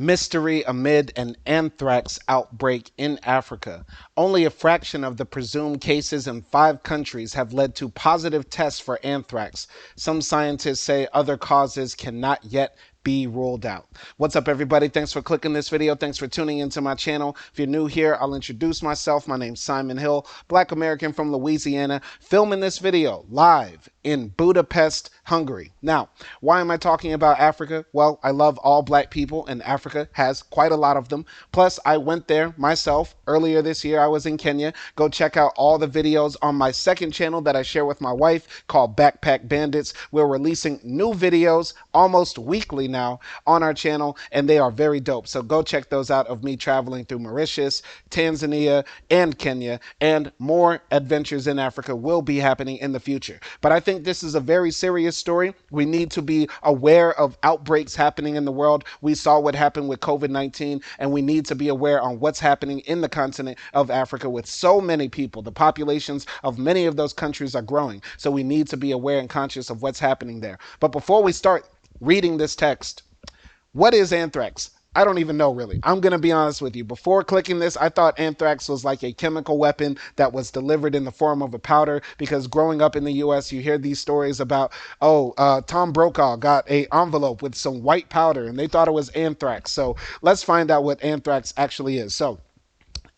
Mystery amid an anthrax outbreak in Africa. Only a fraction of the presumed cases in 5 countries have led to positive tests for anthrax. Some scientists say other causes cannot yet be ruled out. What's up, everybody? Thanks for clicking this video. Thanks for tuning into my channel. If you're new here, I'll introduce myself. My name's Simon Hill, Black American from Louisiana, filming this video live in Budapest, Hungary. Now, why am I talking about Africa? Well, I love all Black people, and Africa has quite a lot of them. Plus, I went there myself earlier this year. I was in Kenya. Go check out all the videos on my second channel that I share with my wife called Backpack Bandits. We're releasing new videos almost weekly now on our channel, and they are very dope. So go check those out of me traveling through Mauritius, Tanzania, and Kenya, and more adventures in Africa will be happening in the future. But I think this is a very serious story. We need to be aware of outbreaks happening in the world. We saw what happened with COVID-19, and we need to be aware on what's happening in the continent of Africa with so many people. The populations of many of those countries are growing, so we need to be aware and conscious of what's happening there. But before we start reading this text, what is anthrax? I don't even know, really. I'm going to be honest with you. Before clicking this, I thought anthrax was like a chemical weapon that was delivered in the form of a powder, because growing up in the U.S., you hear these stories about, Tom Brokaw got an envelope with some white powder and they thought it was anthrax. So let's find out what anthrax actually is. So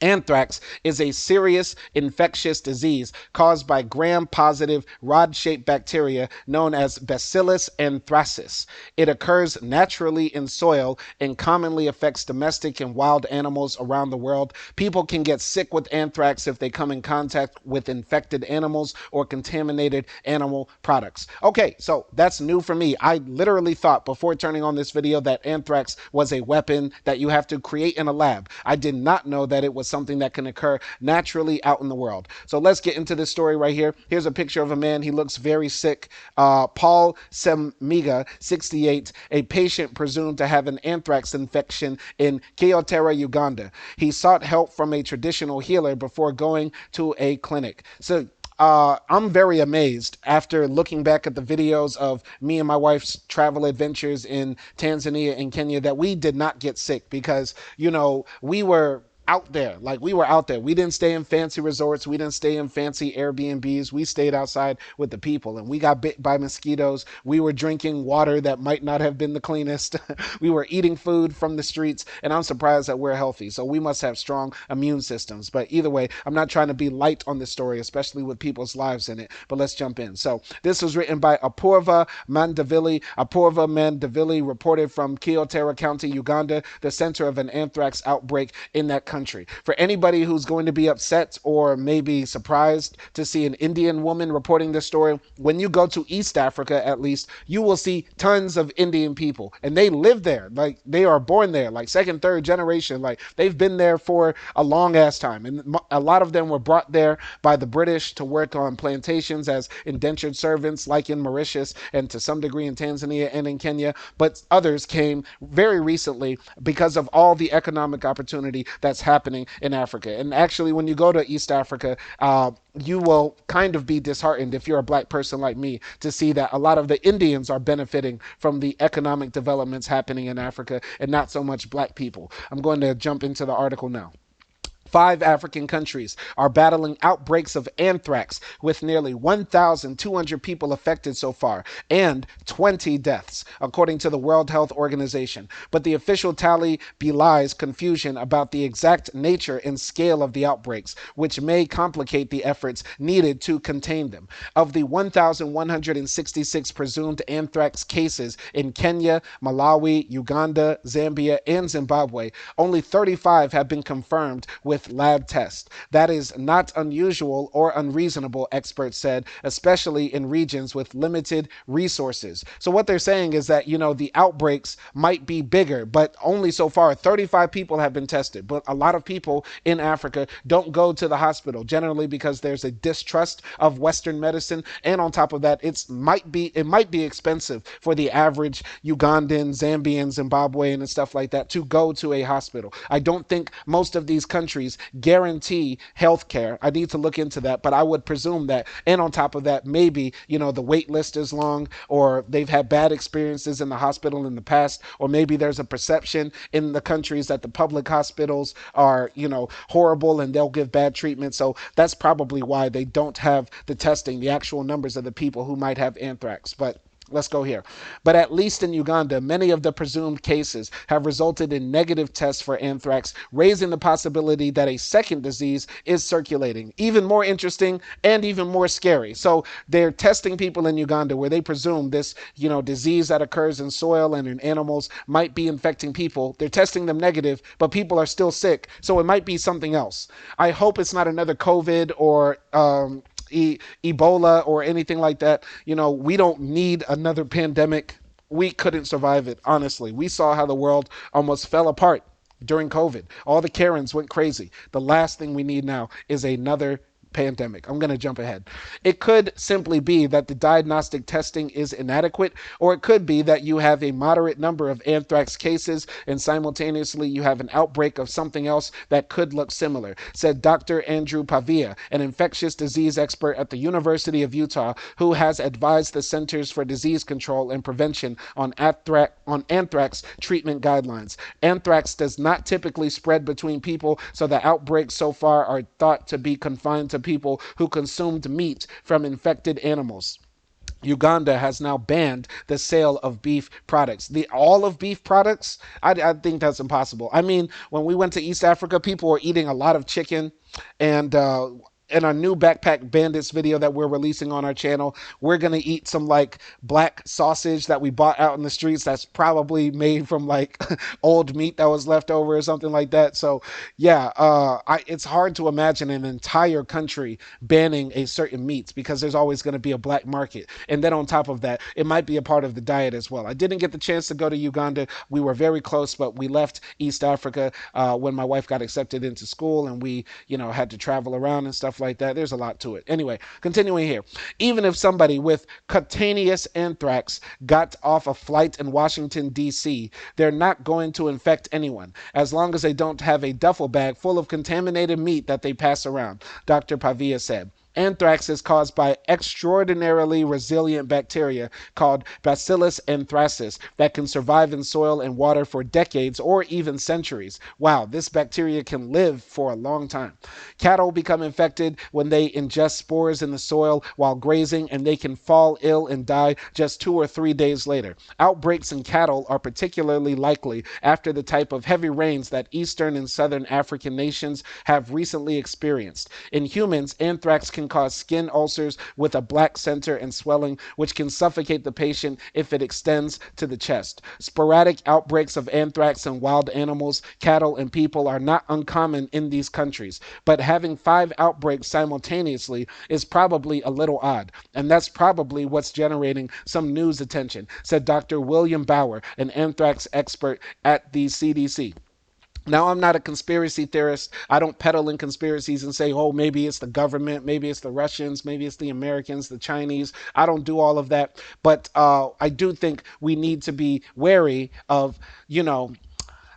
anthrax is a serious infectious disease caused by gram-positive rod-shaped bacteria known as Bacillus anthracis. It occurs naturally in soil and commonly affects domestic and wild animals around the world. People can get sick with anthrax if they come in contact with infected animals or contaminated animal products. Okay, so that's new for me. I literally thought before turning on this video that anthrax was a weapon that you have to create in a lab. I did not know that it was something that can occur naturally out in the world. So let's get into this story right here. Here's a picture of a man. He looks very sick. Paul Semiga, 68, a patient presumed to have an anthrax infection in Kyoto, Uganda. He sought help from a traditional healer before going to a clinic. So I'm very amazed after looking back at the videos of me and my wife's travel adventures in Tanzania and Kenya that we did not get sick, because, we were out there. We were out there. We didn't stay in fancy resorts. We didn't stay in fancy Airbnbs. We stayed outside with the people, and we got bit by mosquitoes. We were drinking water that might not have been the cleanest. We were eating food from the streets, and I'm surprised that we're healthy. So we must have strong immune systems. But either way, I'm not trying to be light on this story, especially with people's lives in it. But let's jump in. So this was written by Apurva Mandavili. Apurva Mandavili reported from Kyoto County, Uganda, the center of an anthrax outbreak in that country. For anybody who's going to be upset or maybe surprised to see an Indian woman reporting this story, when you go to East Africa, at least, you will see tons of Indian people, and they live there. They are born there, second, third generation. They've been there for a long ass time, and a lot of them were brought there by the British to work on plantations as indentured servants, like in Mauritius and to some degree in Tanzania and in Kenya. But others came very recently because of all the economic opportunity that's happening in Africa. And actually, when you go to East Africa, you will kind of be disheartened, if you're a Black person like me, to see that a lot of the Indians are benefiting from the economic developments happening in Africa and not so much Black people. I'm going to jump into the article now. 5 African countries are battling outbreaks of anthrax, with nearly 1,200 people affected so far and 20 deaths, according to the World Health Organization. But the official tally belies confusion about the exact nature and scale of the outbreaks, which may complicate the efforts needed to contain them. Of the 1,166 presumed anthrax cases in Kenya, Malawi, Uganda, Zambia, and Zimbabwe, only 35 have been confirmed with lab tests. That is not unusual or unreasonable, experts said, especially in regions with limited resources. So what they're saying is that, the outbreaks might be bigger, but only so far 35 people have been tested. But a lot of people in Africa don't go to the hospital, generally because there's a distrust of Western medicine. And on top of that, it might be expensive for the average Ugandan, Zambian, Zimbabwean, and stuff like that to go to a hospital. I don't think most of these countries countries guarantee health care. I need to look into that, but I would presume that. And on top of that, maybe, the wait list is long, or they've had bad experiences in the hospital in the past, or maybe there's a perception in the countries that the public hospitals are, horrible and they'll give bad treatment. So that's probably why they don't have the testing, the actual numbers of the people who might have anthrax. But let's go here. But at least in Uganda, many of the presumed cases have resulted in negative tests for anthrax, raising the possibility that a second disease is circulating. Even more interesting and even more scary. So they're testing people in Uganda where they presume this, disease that occurs in soil and in animals might be infecting people. They're testing them negative, but people are still sick. So it might be something else. I hope it's not another COVID or Ebola or anything like that. We don't need another pandemic. We couldn't survive it, honestly. We saw how the world almost fell apart during COVID. All the Karens went crazy. The last thing we need now is another pandemic. I'm going to jump ahead. It could simply be that the diagnostic testing is inadequate, or it could be that you have a moderate number of anthrax cases and simultaneously you have an outbreak of something else that could look similar, said Dr. Andrew Pavia, an infectious disease expert at the University of Utah, who has advised the Centers for Disease Control and Prevention on anthrax treatment guidelines. Anthrax does not typically spread between people, so the outbreaks so far are thought to be confined to people who consumed meat from infected animals. Uganda has now banned the sale of beef products. All of beef products, I think that's impossible. I mean, when we went to East Africa, people were eating a lot of chicken, and in our new Backpack Bandits video that we're releasing on our channel, we're going to eat some like black sausage that we bought out in the streets that's probably made from like old meat that was left over or something like that. So yeah, it's hard to imagine an entire country banning a certain meats because there's always going to be a black market. And then on top of that, it might be a part of the diet as well. I didn't get the chance to go to Uganda. We were very close, but we left East Africa when my wife got accepted into school, and we, had to travel around and stuff like that. There's a lot to it. Anyway, continuing here. Even if somebody with cutaneous anthrax got off a flight in Washington, D.C., they're not going to infect anyone as long as they don't have a duffel bag full of contaminated meat that they pass around, Dr. Pavia said. Anthrax is caused by extraordinarily resilient bacteria called Bacillus anthracis that can survive in soil and water for decades or even centuries. Wow, this bacteria can live for a long time. Cattle become infected when they ingest spores in the soil while grazing, and they can fall ill and die just 2 or 3 days later. Outbreaks in cattle are particularly likely after the type of heavy rains that eastern and southern African nations have recently experienced. In humans, anthrax can cause skin ulcers with a black center and swelling, which can suffocate the patient if it extends to the chest. Sporadic outbreaks of anthrax in wild animals, cattle, and people are not uncommon in these countries, but having 5 outbreaks simultaneously is probably a little odd, and that's probably what's generating some news attention, said Dr. William Bauer, an anthrax expert at the CDC. Now, I'm not a conspiracy theorist. I don't peddle in conspiracies and say, oh, maybe it's the government, maybe it's the Russians, maybe it's the Americans, the Chinese. I don't do all of that. But I do think we need to be wary of,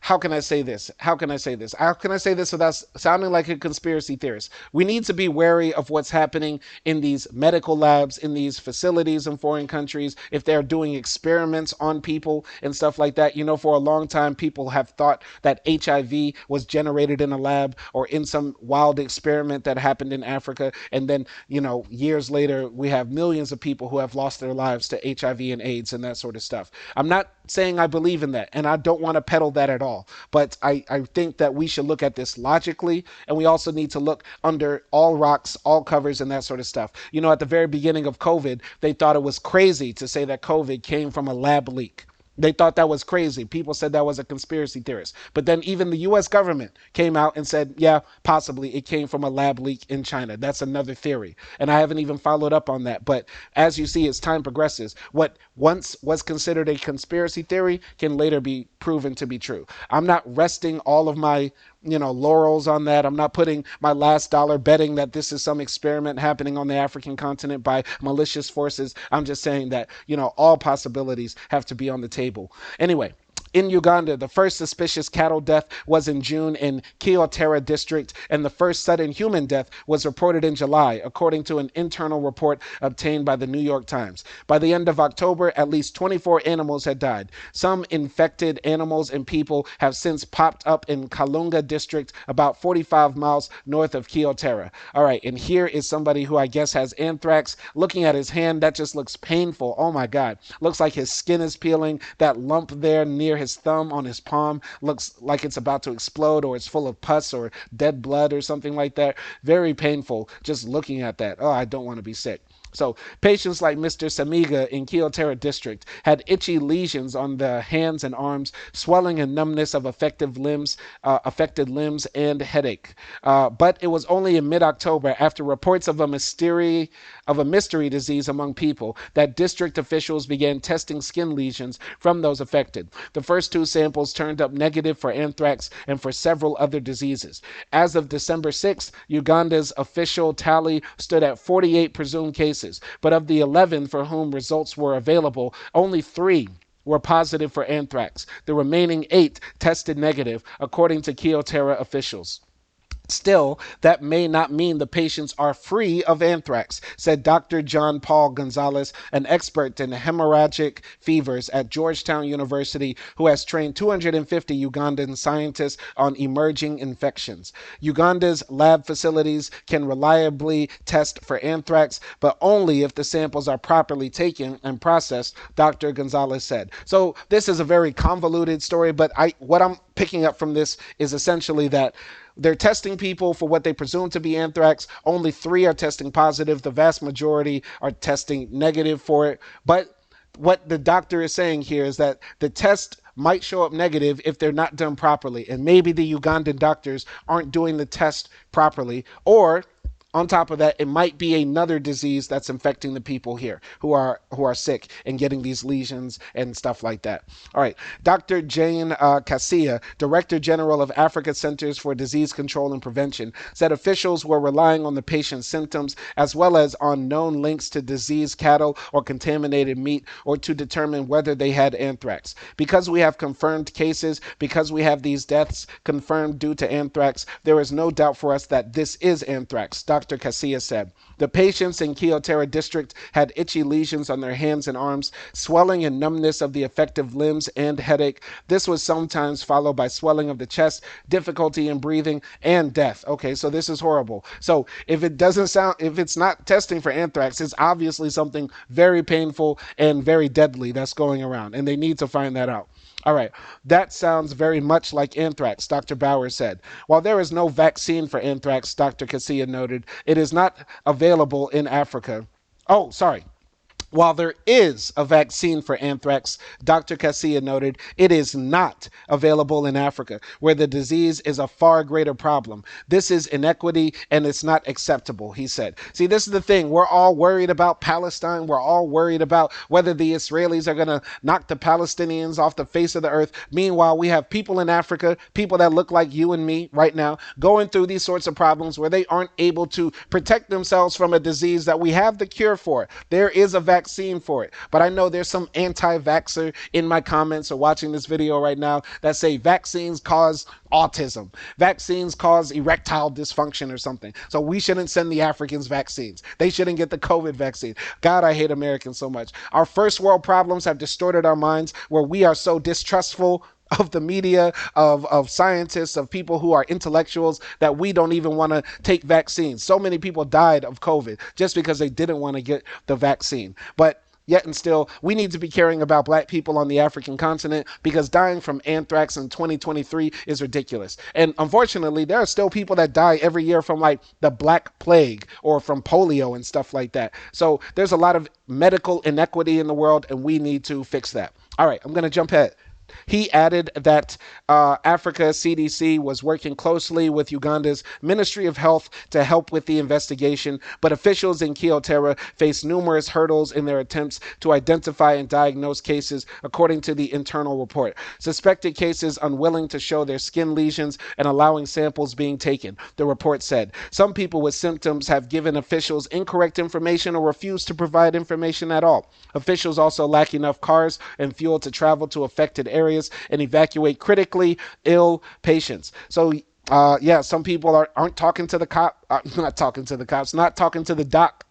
how can I say this? How can I say this? How can I say this without sounding like a conspiracy theorist? We need to be wary of what's happening in these medical labs, in these facilities in foreign countries, if they're doing experiments on people and stuff like that. For a long time, people have thought that HIV was generated in a lab or in some wild experiment that happened in Africa. And then, years later, we have millions of people who have lost their lives to HIV and AIDS and that sort of stuff. I'm not saying I believe in that, and I don't want to peddle that at all. But I think that we should look at this logically, and we also need to look under all rocks, all covers, and that sort of stuff. At the very beginning of COVID, they thought it was crazy to say that COVID came from a lab leak. They thought that was crazy. People said that was a conspiracy theorist. But then even the U.S. government came out and said, yeah, possibly it came from a lab leak in China. That's another theory. And I haven't even followed up on that. But as you see, as time progresses, what once was considered a conspiracy theory can later be proven to be true. I'm not resting all of my laurels on that. I'm not putting my last dollar betting that this is some experiment happening on the African continent by malicious forces. I'm just saying that, all possibilities have to be on the table. Anyway, In Uganda, the first suspicious cattle death was in June in Kyotera district, and the first sudden human death was reported in July, according to an internal report obtained by the New York Times. By the end of October, at least 24 animals had died. Some infected animals and people have since popped up in Kalunga district, about 45 miles north of Kyotera. All right, and here is somebody who I guess has anthrax. Looking at his hand, that just looks painful. Oh my God. Looks like his skin is peeling. That lump there near his thumb on his palm looks like it's about to explode, or it's full of pus or dead blood or something like that. Very painful just looking at that. Oh, I don't want to be sick. So patients like Mr. Samiga in Kyotera district had itchy lesions on the hands and arms, swelling and numbness of affected limbs, and headache. But it was only in mid-October, after reports of a mystery disease among people, that district officials began testing skin lesions from those affected. The first two samples turned up negative for anthrax and for several other diseases. As of December 6th, Uganda's official tally stood at 48 presumed cases. But of the 11 for whom results were available, only 3 were positive for anthrax. The remaining 8 tested negative, according to Kyotera officials. Still, that may not mean the patients are free of anthrax, said Dr. John Paul Gonzalez, an expert in hemorrhagic fevers at Georgetown University, who has trained 250 Ugandan scientists on emerging infections. Uganda's lab facilities can reliably test for anthrax, but only if the samples are properly taken and processed, Dr. Gonzalez said. So this is a very convoluted story, but what I'm picking up from this is essentially that they're testing people for what they presume to be anthrax. Only 3 are testing positive. The vast majority are testing negative for it. But what the doctor is saying here is that the test might show up negative if they're not done properly. And maybe the Ugandan doctors aren't doing the test properly, or on top of that, it might be another disease that's infecting the people here who are sick and getting these lesions and stuff like that. All right. Dr. Jane Kasia, Director General of Africa Centers for Disease Control and Prevention, said officials were relying on the patient's symptoms as well as on known links to diseased cattle or contaminated meat, or to determine whether they had anthrax. Because we have confirmed cases, because we have these deaths confirmed due to anthrax, there is no doubt for us that this is anthrax, Dr. Kasia said. The patients in Kyotera district had itchy lesions on their hands and arms, swelling and numbness of the affected limbs, and headache. This was sometimes followed by swelling of the chest, difficulty in breathing, and death. Okay, so this is horrible. So if it's not testing for anthrax, it's obviously something very painful and very deadly that's going around, and they need to find that out. All right, that sounds very much like anthrax, Dr. Bauer said. While there is no vaccine for anthrax, Dr. Kasia noted, it is not available in Africa. Oh, sorry. While there is a vaccine for anthrax, Dr. Kasia noted, it is not available in Africa, where the disease is a far greater problem. This is inequity, and it's not acceptable, he said. See, this is the thing. We're all worried about Palestine. We're all worried about whether the Israelis are going to knock the Palestinians off the face of the earth. Meanwhile, we have people in Africa, people that look like you and me right now, going through these sorts of problems where they aren't able to protect themselves from a disease that we have the cure for. There is a vaccine for it. But I know there's some anti-vaxxer in my comments or watching this video right now that say vaccines cause autism. Vaccines cause erectile dysfunction or something. So we shouldn't send the Africans vaccines. They shouldn't get the COVID vaccine. God, I hate Americans so much. Our first world problems have distorted our minds, where we are so distrustful of the media, of scientists, of people who are intellectuals, that we don't even want to take vaccines. So many people died of COVID just because they didn't want to get the vaccine. But yet and still, we need to be caring about black people on the African continent, because dying from anthrax in 2023 is ridiculous. And unfortunately, there are still people that die every year from like the Black Plague or from polio and stuff like that. So there's a lot of medical inequity in the world, and we need to fix that. All right, I'm going to jump ahead. He added that Africa CDC was working closely with Uganda's Ministry of Health to help with the investigation, but officials in Kyotera face numerous hurdles in their attempts to identify and diagnose cases, according to the internal report. Suspected cases unwilling to show their skin lesions and allowing samples being taken, the report said. Some people with symptoms have given officials incorrect information or refused to provide information at all. Officials also lack enough cars and fuel to travel to affected areas areas and evacuate critically ill patients. So yeah, some people aren't talking to the cop, not talking to the cops, not talking to the doc.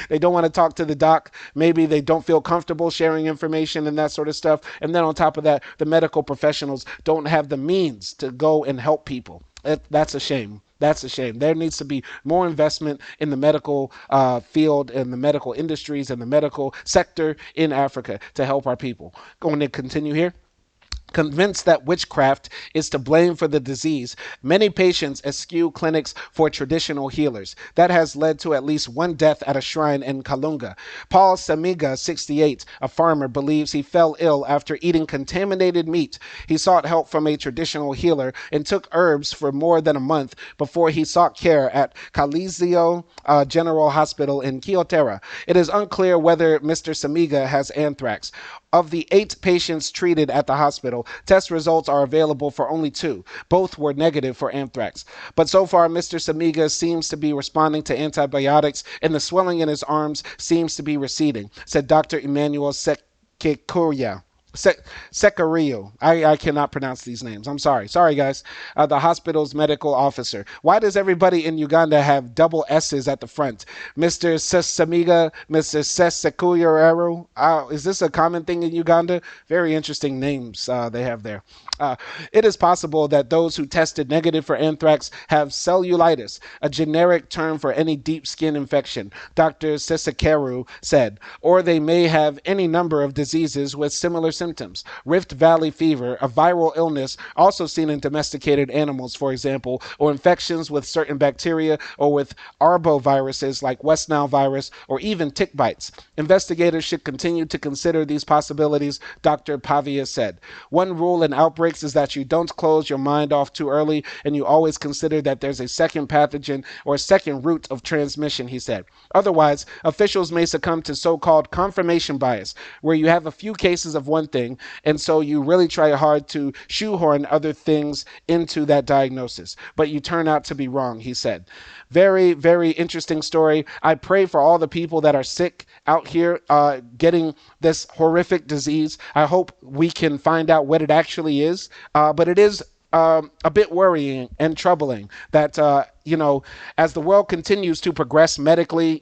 They don't want to talk to the doc. Maybe they don't feel comfortable sharing information and that sort of stuff. And then on top of that, the medical professionals don't have the means to go and help people. That's a shame. That's a shame. There needs to be more investment in the medical field and the medical industries and the medical sector in Africa to help our people. Going to continue here. Convinced that witchcraft is to blame for the disease, many patients eschew clinics for traditional healers. That has led to at least one death at a shrine in Kalunga. Paul Samiga, 68, a farmer, believes he fell ill after eating contaminated meat. He sought help from a traditional healer and took herbs for more than a month before he sought care at Calizio General Hospital in Kyotera. It is unclear whether Mr. Samiga has anthrax. Of the 8 patients treated at the hospital, test results are available for only 2. Both were negative for anthrax. But so far, Mr. Samiga seems to be responding to antibiotics, and the swelling in his arms seems to be receding, said Dr. Emmanuel Sekekuria. Secario. I cannot pronounce these names. I'm sorry. Sorry, guys. The hospital's medical officer. Why does everybody in Uganda have double S's at the front? Mr. Sesamiga, Mr. Sesekuyarero. Is this a common thing in Uganda? Very interesting names they have there. It is possible that those who tested negative for anthrax have cellulitis, a generic term for any deep skin infection, Dr. Sesekeru said, or they may have any number of diseases with similar symptoms. Rift Valley fever, a viral illness also seen in domesticated animals, for example, or infections with certain bacteria or with arboviruses like West Nile virus or even tick bites. Investigators should continue to consider these possibilities, Dr. Pavia said. One rule in outbreaks is that you don't close your mind off too early, and you always consider that there's a second pathogen or a second route of transmission, he said. Otherwise, officials may succumb to so-called confirmation bias, where you have a few cases of one thing, and so you really try hard to shoehorn other things into that diagnosis, but you turn out to be wrong, he said. Very, very interesting story. I pray for all the people that are sick out here getting this horrific disease. I hope we can find out what it actually is, but it is a bit worrying and troubling that, as the world continues to progress medically,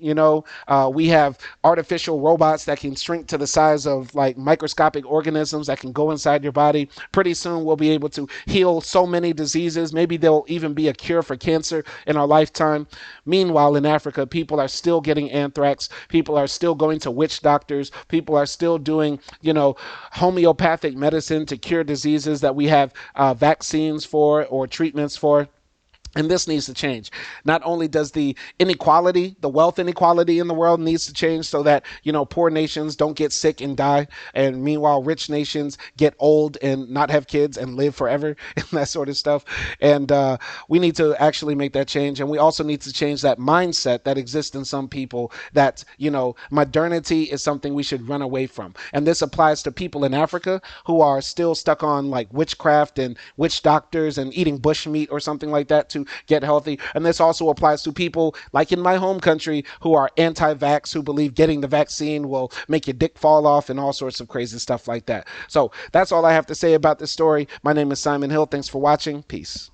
we have artificial robots that can shrink to the size of like microscopic organisms that can go inside your body. Pretty soon we'll be able to heal so many diseases. Maybe there'll even be a cure for cancer in our lifetime. Meanwhile, in Africa, people are still getting anthrax. People are still going to witch doctors. People are still doing, homeopathic medicine to cure diseases that we have vaccines for or treatments for. And this needs to change. Not only does the inequality, the wealth inequality in the world needs to change so that, poor nations don't get sick and die. And meanwhile, rich nations get old and not have kids and live forever and that sort of stuff. And we need to actually make that change. And we also need to change that mindset that exists in some people that, modernity is something we should run away from. And this applies to people in Africa who are still stuck on like witchcraft and witch doctors and eating bush meat or something like that to get healthy. And this also applies to people like in my home country who are anti-vax, who believe getting the vaccine will make your dick fall off and all sorts of crazy stuff like that. So that's all I have to say about this story. My name is Simon Hill. Thanks for watching. Peace.